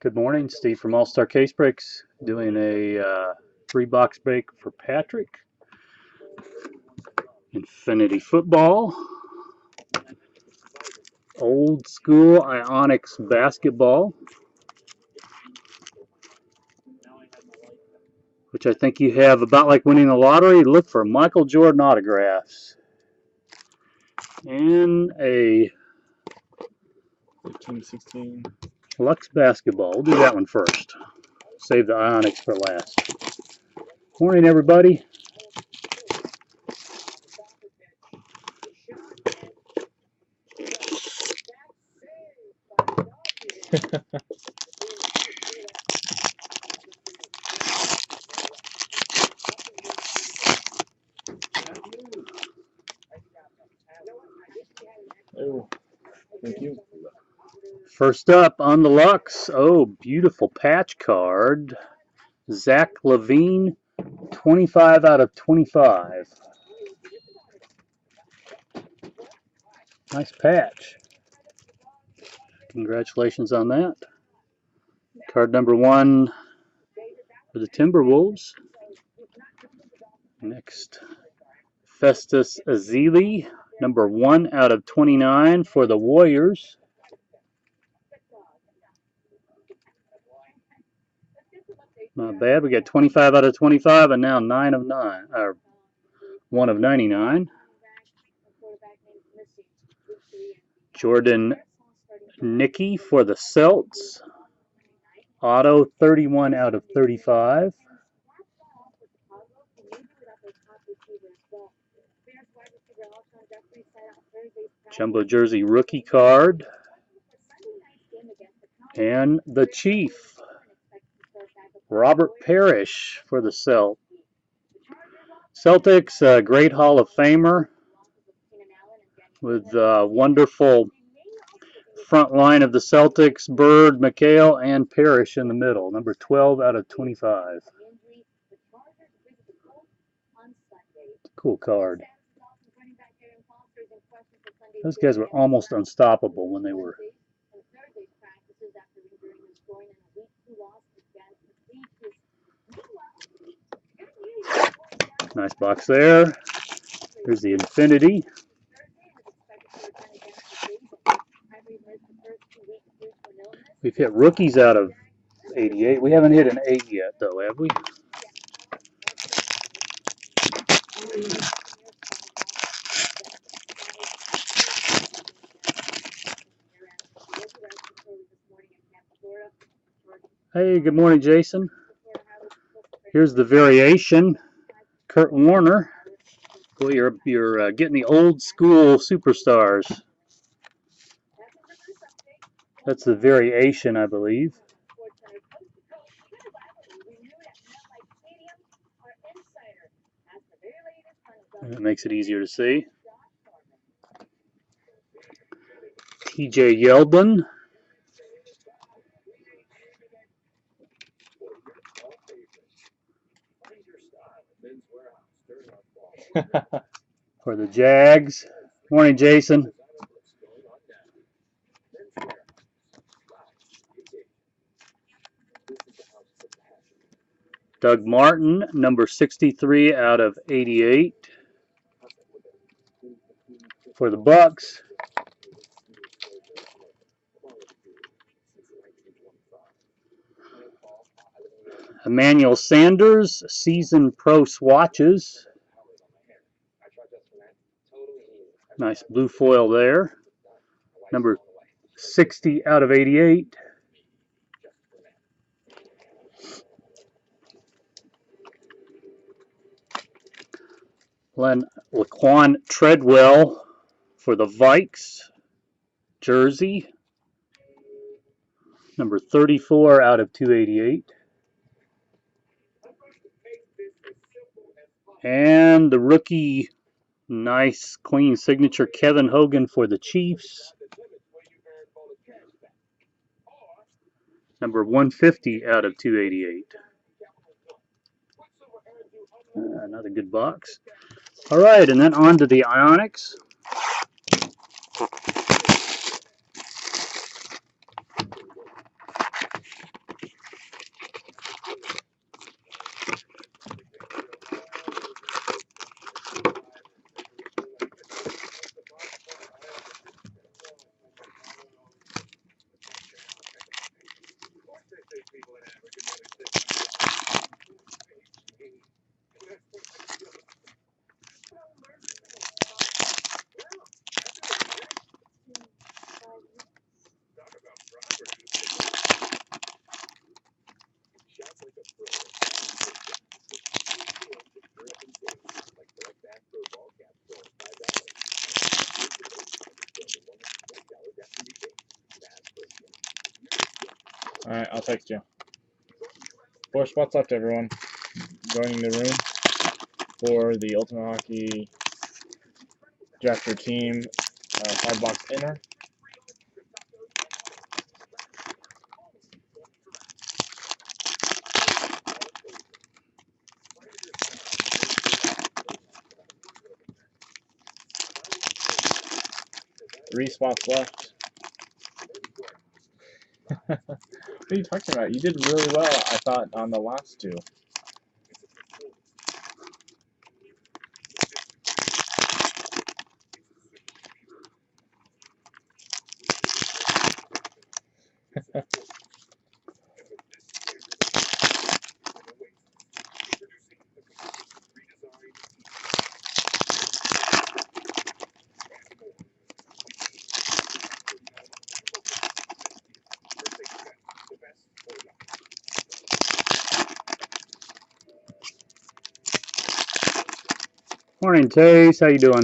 Good morning, Steve from All Star Case Breaks, doing a 3-box break for Patrick. Infinity Football, Old School Ionix Basketball, which I think you have about like winning the lottery. Look for Michael Jordan autographs. And a 15-16 Luxe Basketball. We'll do that one first. Save the Ionix for last. Morning, everybody. Oh, thank you. First up on the Lux. Oh, beautiful patch card. Zach Levine, 25 out of 25. Nice patch. Congratulations on that. Card number 1 for the Timberwolves. Next, Festus Ezeli, number 1 out of 29 for the Warriors. Not bad. We got 25 out of 25 and now 9 of 9, or 1 of 99. Jordan Nicky for the Celts. Auto, 31 out of 35. Jumbo jersey rookie card. And the Chief, Robert Parrish for the Celtics, great Hall of Famer with wonderful front line of the Celtics, Bird, McHale, and Parrish in the middle. Number 12 out of 25. Cool card. Those guys were almost unstoppable when they were. Nice box there. Here's the Infinity. We've hit rookies out of 88. We haven't hit an 8 yet, though, have we? Hey, good morning, Jason. Here's the variation. Kurt Warner. Boy, you're getting the old school superstars. That's the variation, I believe. And that makes it easier to see. TJ Yeldon. For the Jags. Morning, Jason. Doug Martin, number 63 out of 88. For the Bucks. Emmanuel Sanders, season pro swatches. Nice blue foil there. Number 60 out of 88. Laquan Treadwell for the Vikes jersey. Number 34 out of 288. And the rookie, nice clean signature, Kevin Hogan for the Chiefs. Number 150 out of 288. Another good box. All right, and then on to the Ionix. Alright, I'll text you. 4 spots left, everyone. Joining the room for the Ultimate Hockey Draft Your Team 5-box inner. Three spots left. What are you talking about? You did really well, I thought, on the last two. Morning, Tace. How you doing?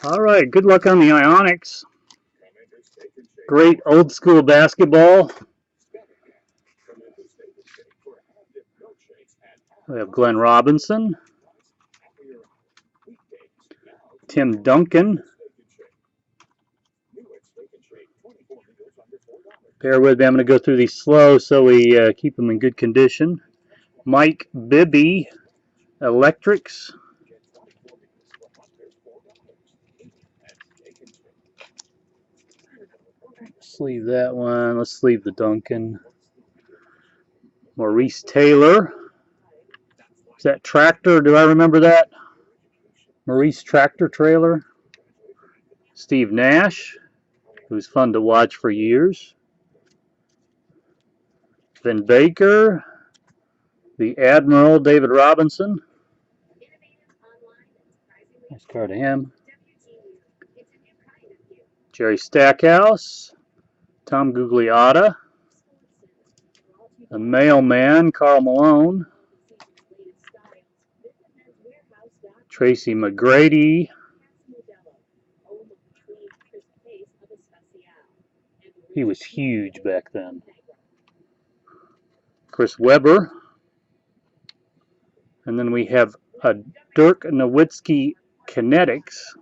All right. Good luck on the Ionix. Great old school basketball. We have Glenn Robinson, Tim Duncan. Bear with me. I'm going to go through these slow so we keep them in good condition. Mike Bibby, Electrics. Let's leave that one. Let's leave the Duncan. Maurice Taylor. Is that Tractor? Do I remember that? Maurice Tractor Trailer. Steve Nash, who's fun to watch for years. Vin Baker. The Admiral, David Robinson. Nice card to him. Jerry Stackhouse. Tom Gugliotta. The Mailman, Carl Malone. Tracy McGrady. He was huge back then. Chris Webber. And then we have a Dirk Nowitzki Kinetics.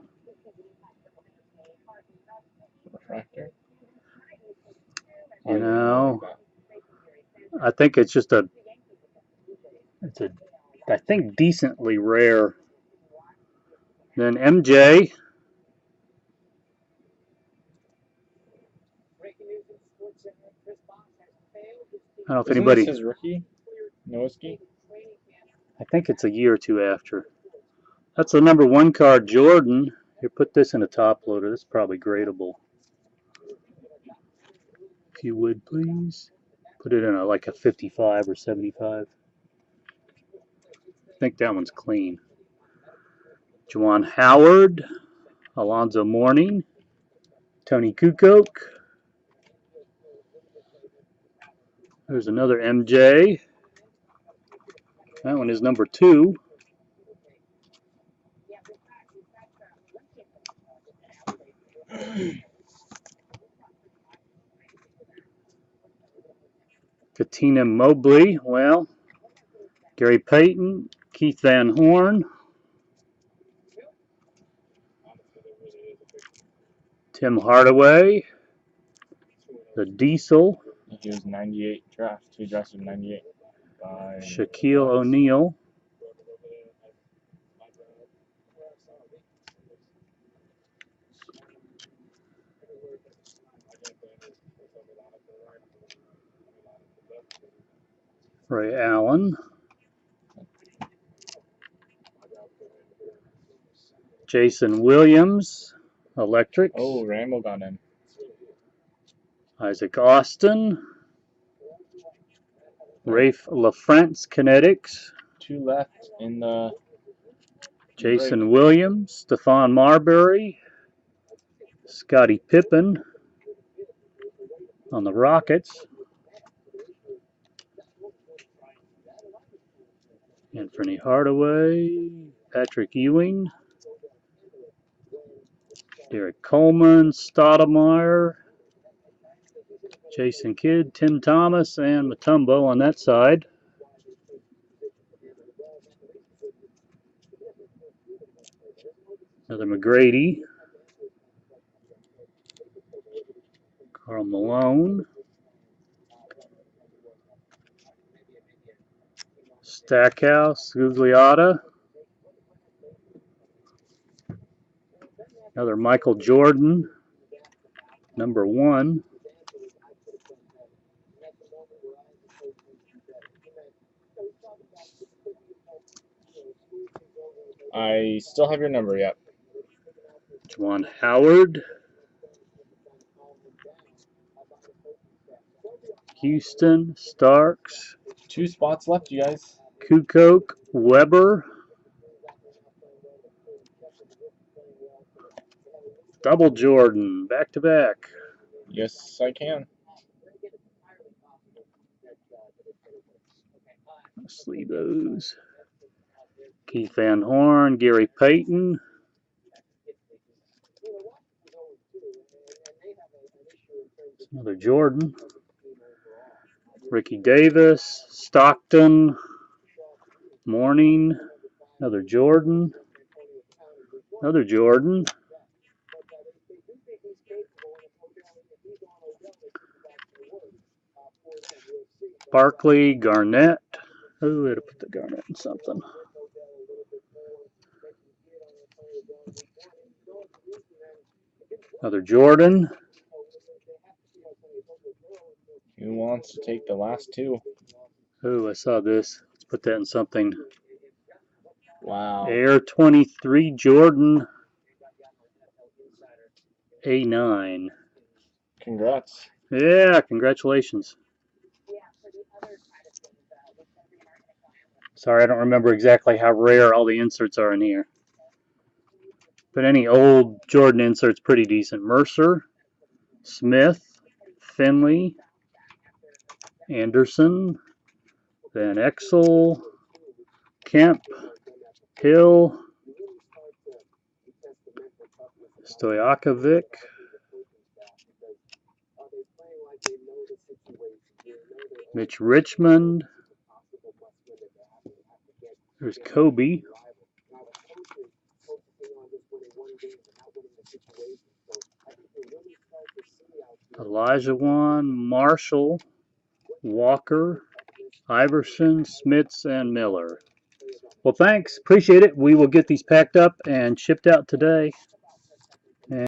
You know, I think it's just I think decently rare. Then MJ. I don't know if anybody. Isn't this his rookie? Nowitzki? I think it's a year or two after. That's the number 1 card, Jordan. Here, put this in a top loader. This is probably gradable. If you would, please. Put it in like a 55 or 75. I think that one's clean. Juwan Howard. Alonzo Mourning. Tony Kukoc. There's another MJ. That one is number 2. Katina Mobley. Well, Gary Payton. Keith Van Horn. Tim Hardaway. The Diesel. He was 98 draft. He drafted 98 by Shaquille O'Neal. Ray Allen. Jason Williams, Electrics. Oh, Rambo got in. Isaac Austin. Rafe LaFrance, Kinetics. 2 left in the Jason break. Williams. Stephon Marbury. Scottie Pippen on the Rockets. Anthony Hardaway. Patrick Ewing. Derek Coleman, Stoudemire, Jason Kidd, Tim Thomas, and Mutombo on that side. Another McGrady. Carl Malone. Stackhouse, Gugliotta. Another Michael Jordan, number 1. I still have your number, yep. Juwan Howard. Houston, Starks. 2 spots left, you guys. Kukoc, Weber. Double Jordan, back to back. Yes, I can. Sleeve those. Keith Van Horn, Gary Payton. Another Jordan. Ricky Davis, Stockton, Mourning. Another Jordan. Another Jordan. Barkley, Garnett. Oh, I had to put the Garnett in something. Another Jordan. Who wants to take the last 2? Oh, I saw this. Let's put that in something. Wow. Air 23 Jordan. A9. Congrats. Yeah, congratulations. Sorry, I don't remember exactly how rare all the inserts are in here. But any old Jordan insert's pretty decent. Mercer, Smith, Finley, Anderson, Van Exel, Kemp, Hill, Stojakovic, Mitch Richmond. There's Kobe. Elijah Wan, Marshall, Walker, Iverson, Smits, and Miller. Well, thanks. Appreciate it. We will get these packed up and shipped out today.